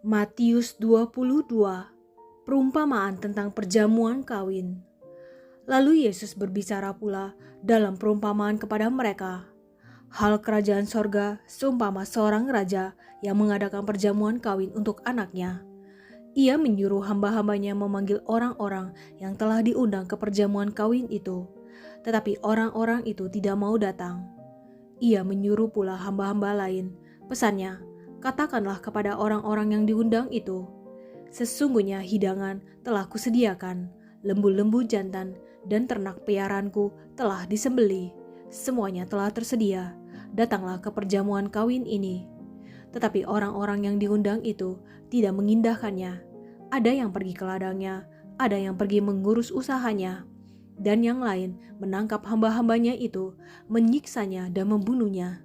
Matius 22, perumpamaan tentang perjamuan kawin. Lalu Yesus berbicara pula dalam perumpamaan kepada mereka. Hal kerajaan sorga seumpama seorang raja yang mengadakan perjamuan kawin untuk anaknya. Ia menyuruh hamba-hambanya memanggil orang-orang yang telah diundang ke perjamuan kawin itu. Tetapi orang-orang itu tidak mau datang. Ia menyuruh pula hamba-hamba lain. Pesannya, katakanlah kepada orang-orang yang diundang itu, sesungguhnya hidangan telah kusediakan, lembu-lembu jantan dan ternak peliharaanku telah disembelih, semuanya telah tersedia, datanglah ke perjamuan kawin ini. Tetapi orang-orang yang diundang itu tidak mengindahkannya. Ada yang pergi ke ladangnya, ada yang pergi mengurus usahanya, dan yang lain menangkap hamba-hambanya itu, menyiksanya dan membunuhnya.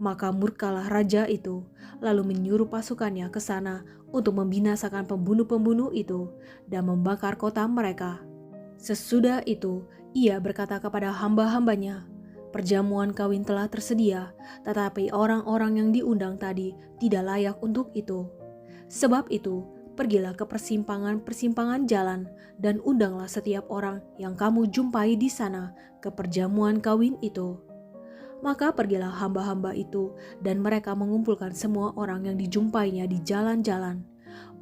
Maka murkalah raja itu, lalu menyuruh pasukannya ke sana untuk membinasakan pembunuh-pembunuh itu dan membakar kota mereka. Sesudah itu, ia berkata kepada hamba-hambanya, perjamuan kawin telah tersedia, tetapi orang-orang yang diundang tadi tidak layak untuk itu. Sebab itu, pergilah ke persimpangan-persimpangan jalan dan undanglah setiap orang yang kamu jumpai di sana ke perjamuan kawin itu. Maka pergilah hamba-hamba itu dan mereka mengumpulkan semua orang yang dijumpainya di jalan-jalan,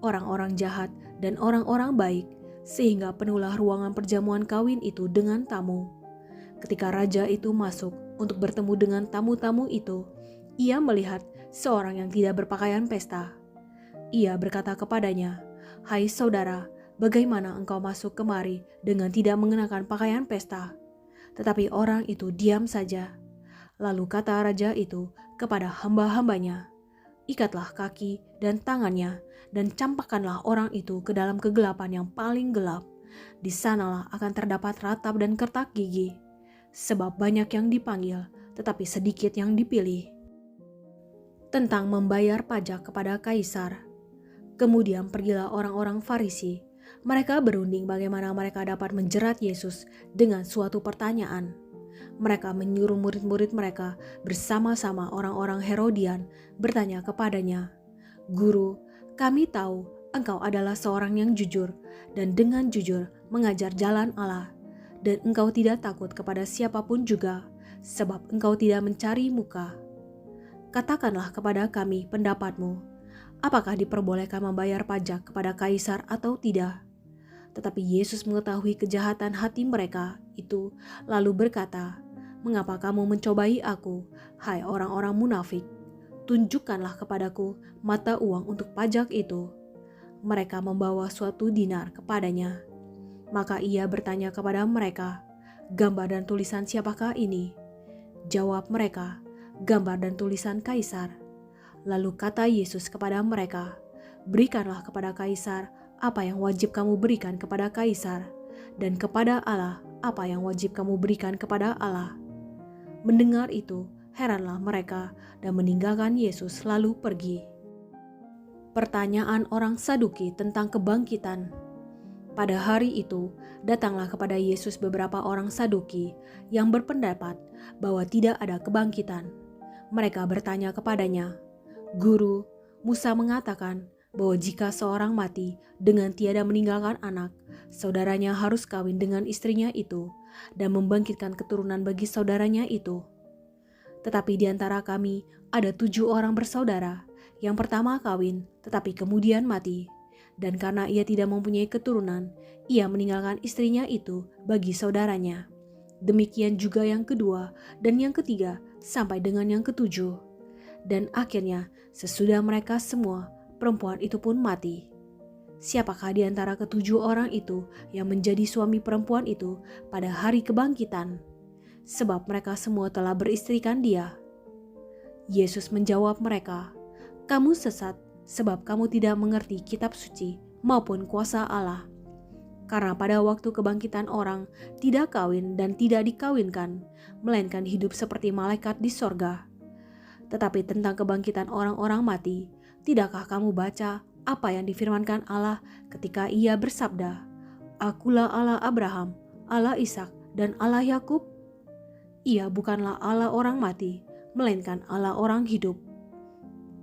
orang-orang jahat dan orang-orang baik, sehingga penuhlah ruangan perjamuan kawin itu dengan tamu. Ketika raja itu masuk untuk bertemu dengan tamu-tamu itu, ia melihat seorang yang tidak berpakaian pesta. Ia berkata kepadanya, "Hai saudara, bagaimana engkau masuk kemari dengan tidak mengenakan pakaian pesta?" Tetapi orang itu diam saja. Lalu kata raja itu kepada hamba-hambanya, "Ikatlah kaki dan tangannya dan campakkanlah orang itu ke dalam kegelapan yang paling gelap. Di sanalah akan terdapat ratap dan kertak gigi, sebab banyak yang dipanggil, tetapi sedikit yang dipilih." Tentang membayar pajak kepada kaisar. Kemudian pergilah orang-orang Farisi. Mereka berunding bagaimana mereka dapat menjerat Yesus dengan suatu pertanyaan. Mereka menyuruh murid-murid mereka bersama-sama orang-orang Herodian bertanya kepadanya, "Guru, kami tahu engkau adalah seorang yang jujur dan dengan jujur mengajar jalan Allah, dan engkau tidak takut kepada siapapun juga, sebab engkau tidak mencari muka. Katakanlah kepada kami pendapatmu, apakah diperbolehkan membayar pajak kepada kaisar atau tidak?" Tetapi Yesus mengetahui kejahatan hati mereka itu, lalu berkata, "Mengapa kamu mencobai aku, hai orang-orang munafik? Tunjukkanlah kepadaku mata uang untuk pajak itu." Mereka membawa suatu dinar kepadanya. Maka ia bertanya kepada mereka, "Gambar dan tulisan siapakah ini?" Jawab mereka, "Gambar dan tulisan kaisar." Lalu kata Yesus kepada mereka, "Berikanlah kepada kaisar apa yang wajib kamu berikan kepada kaisar, dan kepada Allah apa yang wajib kamu berikan kepada Allah." Mendengar itu, heranlah mereka dan meninggalkan Yesus lalu pergi. Pertanyaan orang Saduki tentang kebangkitan. Pada hari itu, datanglah kepada Yesus beberapa orang Saduki yang berpendapat bahwa tidak ada kebangkitan. Mereka bertanya kepadanya, "Guru, Musa mengatakan bahwa jika seorang mati dengan tiada meninggalkan anak, saudaranya harus kawin dengan istrinya itu dan membangkitkan keturunan bagi saudaranya itu. Tetapi di antara kami ada 7 orang bersaudara. Yang pertama kawin, tetapi kemudian mati. Dan karena ia tidak mempunyai keturunan, ia meninggalkan istrinya itu bagi saudaranya. Demikian juga yang kedua dan yang ketiga sampai dengan yang ketujuh. Dan akhirnya sesudah mereka semua, perempuan itu pun mati. Siapakah di antara ketujuh orang itu yang menjadi suami perempuan itu pada hari kebangkitan? Sebab mereka semua telah beristrikan dia." Yesus menjawab mereka, "Kamu sesat sebab kamu tidak mengerti kitab suci maupun kuasa Allah. Karena pada waktu kebangkitan orang tidak kawin dan tidak dikawinkan, melainkan hidup seperti malaikat di sorga. Tetapi tentang kebangkitan orang-orang mati, tidakkah kamu baca apa yang difirmankan Allah ketika ia bersabda, 'Akulah Allah Abraham, Allah Ishak, dan Allah Yakub'? Ia bukanlah Allah orang mati, melainkan Allah orang hidup.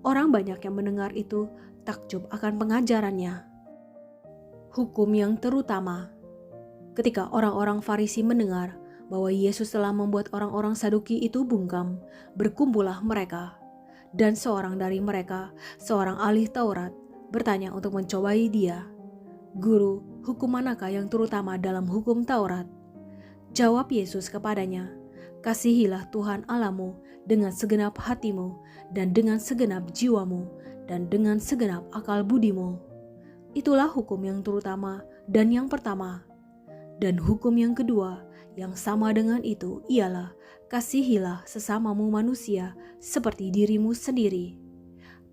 Orang banyak yang mendengar itu takjub akan pengajarannya. Hukum yang terutama. Ketika orang-orang Farisi mendengar bahwa Yesus telah membuat orang-orang Saduki itu bungkam, berkumpullah mereka. Dan seorang dari mereka, seorang ahli Taurat, bertanya untuk mencobai dia. "Guru, hukum manakah yang terutama dalam hukum Taurat?" Jawab Yesus kepadanya, "Kasihilah Tuhan Allahmu dengan segenap hatimu, dan dengan segenap jiwamu, dan dengan segenap akal budimu. Itulah hukum yang terutama dan yang pertama. Dan hukum yang kedua, yang sama dengan itu, ialah kasihilah sesamamu manusia seperti dirimu sendiri.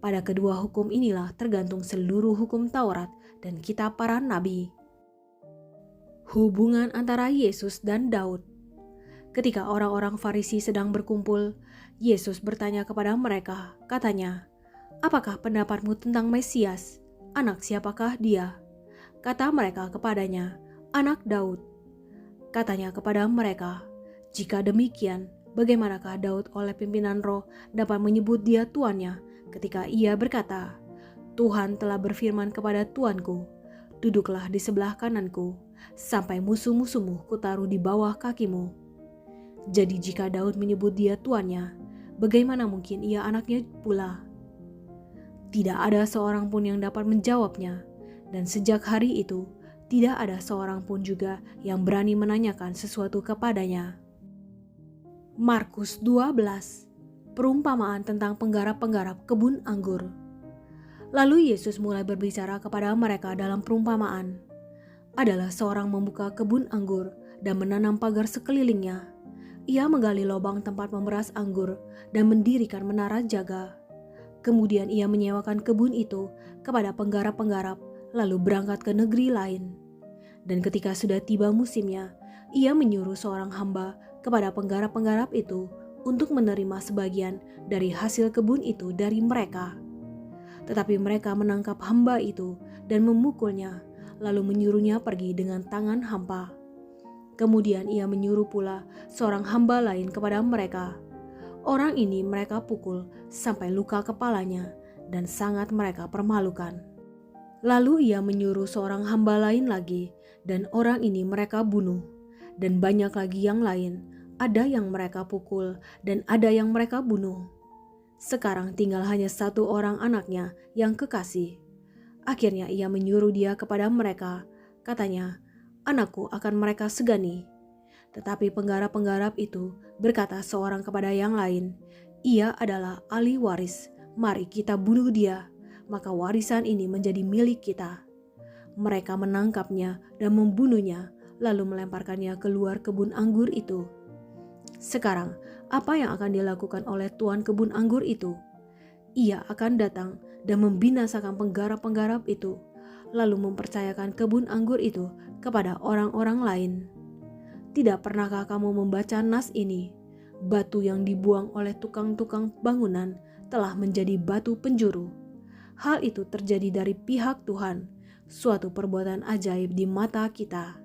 Pada kedua hukum inilah tergantung seluruh hukum Taurat dan kitab para nabi." Hubungan antara Yesus dan Daud. Ketika orang-orang Farisi sedang berkumpul, Yesus bertanya kepada mereka, katanya, "Apakah pendapatmu tentang Mesias? Anak siapakah dia?" Kata mereka kepadanya, "Anak Daud." Katanya kepada mereka, "Jika demikian, bagaimanakah Daud oleh pimpinan roh dapat menyebut dia tuannya ketika ia berkata, 'Tuhan telah berfirman kepada Tuanku, duduklah di sebelah kananku, sampai musuh-musuhmu kutaruh di bawah kakimu.' Jadi jika Daud menyebut dia tuannya, bagaimana mungkin ia anaknya pula?" Tidak ada seorang pun yang dapat menjawabnya, dan sejak hari itu, tidak ada seorang pun juga yang berani menanyakan sesuatu kepadanya. Markus 12, perumpamaan tentang penggarap-penggarap kebun anggur. Lalu Yesus mulai berbicara kepada mereka dalam perumpamaan. Adalah seorang membuka kebun anggur dan menanam pagar sekelilingnya. Ia menggali lubang tempat memeras anggur dan mendirikan menara jaga. Kemudian ia menyewakan kebun itu kepada penggarap-penggarap, lalu berangkat ke negeri lain. Dan ketika sudah tiba musimnya, ia menyuruh seorang hamba kepada penggarap-penggarap itu untuk menerima sebagian dari hasil kebun itu dari mereka. Tetapi mereka menangkap hamba itu dan memukulnya, lalu menyuruhnya pergi dengan tangan hampa. Kemudian ia menyuruh pula seorang hamba lain kepada mereka. Orang ini mereka pukul sampai luka kepalanya dan sangat mereka permalukan. Lalu ia menyuruh seorang hamba lain lagi, dan orang ini mereka bunuh. Dan banyak lagi yang lain, ada yang mereka pukul dan ada yang mereka bunuh. Sekarang tinggal hanya satu orang anaknya yang kekasih. Akhirnya ia menyuruh dia kepada mereka, katanya, "Anakku akan mereka segani." Tetapi penggarap-penggarap itu berkata seorang kepada yang lain, "Ia adalah ahli waris, mari kita bunuh dia, maka warisan ini menjadi milik kita." Mereka menangkapnya dan membunuhnya, lalu melemparkannya keluar kebun anggur itu. Sekarang, apa yang akan dilakukan oleh tuan kebun anggur itu? Ia akan datang dan membinasakan penggarap-penggarap itu, lalu mempercayakan kebun anggur itu kepada orang-orang lain. Tidak pernahkah kamu membaca nas ini? Batu yang dibuang oleh tukang-tukang bangunan telah menjadi batu penjuru. Hal itu terjadi dari pihak Tuhan, suatu perbuatan ajaib di mata kita.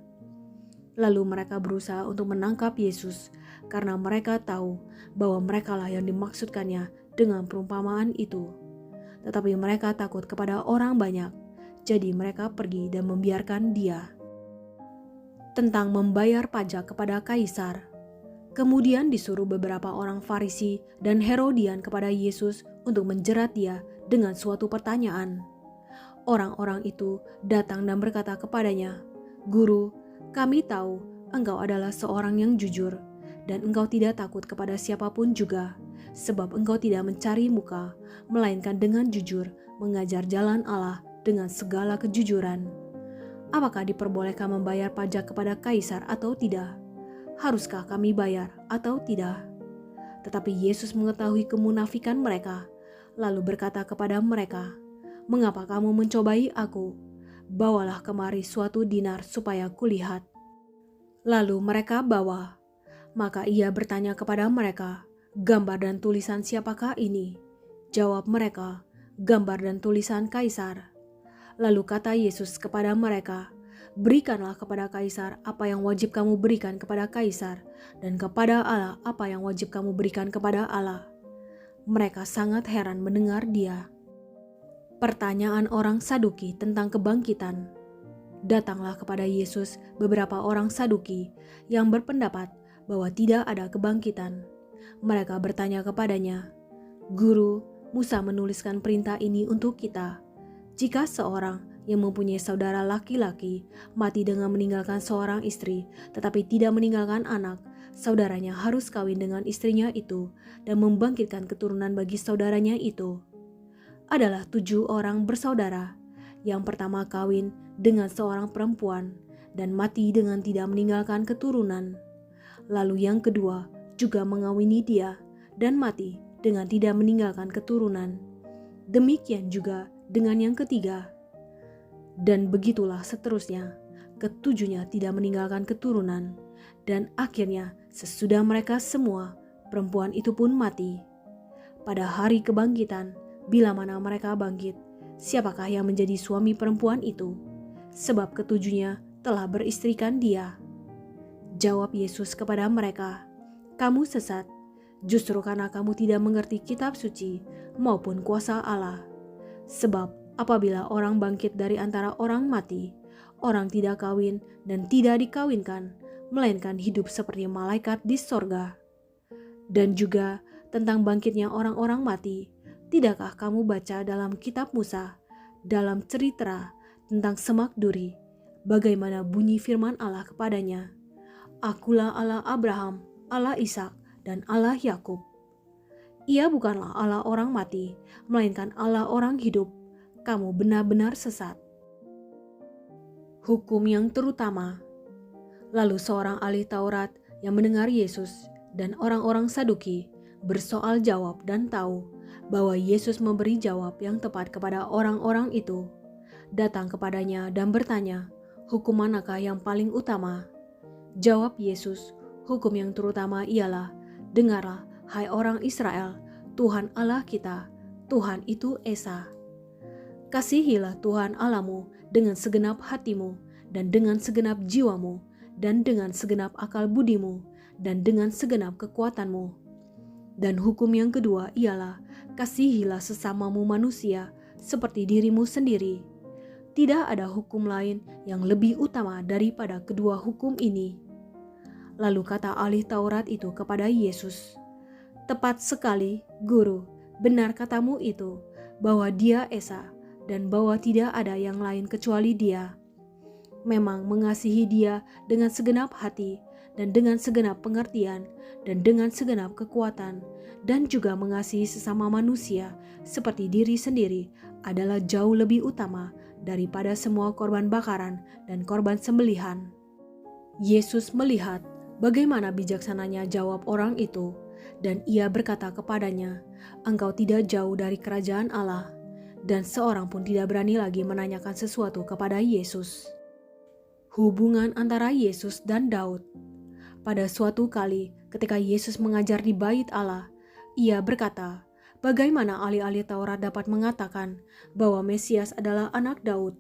Lalu mereka berusaha untuk menangkap Yesus karena mereka tahu bahwa merekalah yang dimaksudkannya dengan perumpamaan itu. Tetapi mereka takut kepada orang banyak, jadi mereka pergi dan membiarkan dia. Tentang membayar pajak kepada Kaisar. Kemudian disuruh beberapa orang Farisi dan Herodian kepada Yesus untuk menjerat dia dengan suatu pertanyaan. Orang-orang itu datang dan berkata kepadanya, "Guru, kami tahu engkau adalah seorang yang jujur, dan engkau tidak takut kepada siapapun juga, sebab engkau tidak mencari muka, melainkan dengan jujur mengajar jalan Allah dengan segala kejujuran. Apakah diperbolehkan membayar pajak kepada Kaisar atau tidak? Haruskah kami bayar atau tidak?" Tetapi Yesus mengetahui kemunafikan mereka, lalu berkata kepada mereka, "Mengapa kamu mencobai aku? Bawalah kemari suatu dinar supaya kulihat." Lalu mereka bawa. Maka ia bertanya kepada mereka, "Gambar dan tulisan siapakah ini?" Jawab mereka, "Gambar dan tulisan Kaisar." Lalu kata Yesus kepada mereka, "Berikanlah kepada Kaisar apa yang wajib kamu berikan kepada Kaisar, dan kepada Allah apa yang wajib kamu berikan kepada Allah." Mereka sangat heran mendengar dia. Pertanyaan orang Saduki tentang kebangkitan. Datanglah kepada Yesus beberapa orang Saduki yang berpendapat bahwa tidak ada kebangkitan. Mereka bertanya kepadanya, "Guru, Musa menuliskan perintah ini untuk kita. Jika seorang yang mempunyai saudara laki-laki mati dengan meninggalkan seorang istri, tetapi tidak meninggalkan anak, saudaranya harus kawin dengan istrinya itu dan membangkitkan keturunan bagi saudaranya itu." Adalah 7 orang bersaudara. Yang pertama kawin dengan seorang perempuan dan mati dengan tidak meninggalkan keturunan. Lalu yang kedua juga mengawini dia dan mati dengan tidak meninggalkan keturunan. Demikian juga dengan yang ketiga. Dan begitulah seterusnya. Ketujuhnya tidak meninggalkan keturunan. Dan akhirnya sesudah mereka semua, perempuan itu pun mati. Pada hari kebangkitan, bila mana mereka bangkit, siapakah yang menjadi suami perempuan itu? Sebab ketujuhnya telah beristrikan dia. Jawab Yesus kepada mereka, "Kamu sesat, justru karena kamu tidak mengerti kitab suci maupun kuasa Allah. Sebab apabila orang bangkit dari antara orang mati, orang tidak kawin dan tidak dikawinkan, melainkan hidup seperti malaikat di sorga. Dan juga tentang bangkitnya orang-orang mati, tidakkah kamu baca dalam kitab Musa, dalam cerita tentang semak duri, bagaimana bunyi firman Allah kepadanya, 'Akulah Allah Abraham, Allah Ishak, dan Allah Yakub.' Ia bukanlah Allah orang mati, melainkan Allah orang hidup. Kamu benar-benar sesat." Hukum yang terutama. Lalu seorang ahli Taurat yang mendengar Yesus dan orang-orang Saduki bersoal jawab dan tahu bahwa Yesus memberi jawab yang tepat kepada orang-orang itu, datang kepadanya dan bertanya, "Hukum manakah yang paling utama?" Jawab Yesus, "Hukum yang terutama ialah, dengarlah, hai orang Israel, Tuhan Allah kita, Tuhan itu Esa. Kasihilah Tuhan Allahmu dengan segenap hatimu, dan dengan segenap jiwamu, dan dengan segenap akal budimu, dan dengan segenap kekuatanmu. Dan hukum yang kedua ialah, kasihilah sesamamu manusia seperti dirimu sendiri. Tidak ada hukum lain yang lebih utama daripada kedua hukum ini." Lalu kata ahli Taurat itu kepada Yesus, "Tepat sekali, Guru, benar katamu itu, bahwa Dia Esa, dan bahwa tidak ada yang lain kecuali Dia. Memang mengasihi Dia dengan segenap hati, dan dengan segenap pengertian, dan dengan segenap kekuatan, dan juga mengasihi sesama manusia seperti diri sendiri adalah jauh lebih utama daripada semua korban bakaran dan korban sembelihan." Yesus melihat bagaimana bijaksananya jawab orang itu, dan ia berkata kepadanya, "Engkau tidak jauh dari kerajaan Allah." Dan seorang pun tidak berani lagi menanyakan sesuatu kepada Yesus. Hubungan antara Yesus dan Daud. Pada suatu kali ketika Yesus mengajar di bait Allah, ia berkata, bagaimana ahli-ahli Taurat dapat mengatakan bahwa Mesias adalah anak Daud?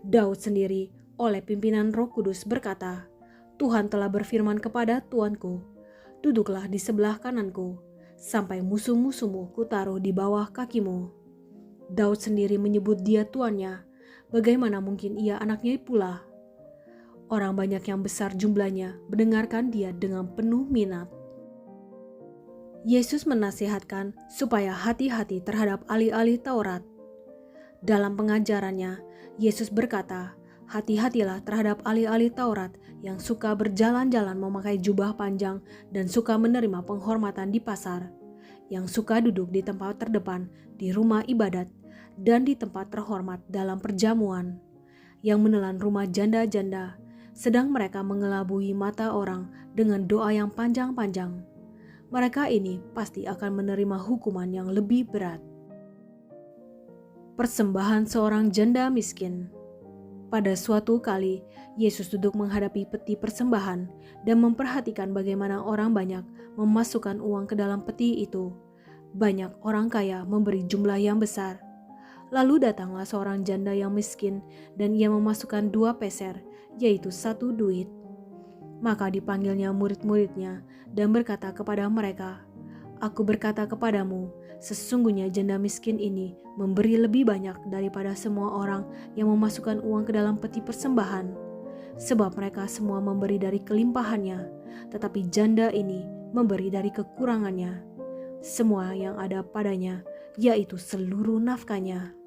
Daud sendiri oleh pimpinan Roh Kudus berkata, "Tuhan telah berfirman kepada Tuanku, duduklah di sebelah kananku, sampai musuh-musuhmu kutaruh di bawah kakimu." Daud sendiri menyebut dia tuannya, bagaimana mungkin ia anaknya pula? Orang banyak yang besar jumlahnya mendengarkan dia dengan penuh minat. Yesus menasihatkan supaya hati-hati terhadap ahli-ahli Taurat. Dalam pengajarannya, Yesus berkata, hati-hatilah terhadap ahli-ahli Taurat yang suka berjalan-jalan memakai jubah panjang dan suka menerima penghormatan di pasar, yang suka duduk di tempat terdepan di rumah ibadat dan di tempat terhormat dalam perjamuan, yang menelan rumah janda-janda, sedang mereka mengelabui mata orang dengan doa yang panjang-panjang. Mereka ini pasti akan menerima hukuman yang lebih berat. Persembahan seorang janda miskin. Pada suatu kali, Yesus duduk menghadapi peti persembahan dan memperhatikan bagaimana orang banyak memasukkan uang ke dalam peti itu. Banyak orang kaya memberi jumlah yang besar. Lalu datanglah seorang janda yang miskin dan ia memasukkan 2 peser, yaitu 1 duit. Maka dipanggilnya murid-muridnya dan berkata kepada mereka, Aku berkata kepadamu, sesungguhnya janda miskin ini memberi lebih banyak daripada semua orang yang memasukkan uang ke dalam peti persembahan. Sebab mereka semua memberi dari kelimpahannya, tetapi janda ini memberi dari kekurangannya. Semua yang ada padanya, yaitu seluruh nafkahnya.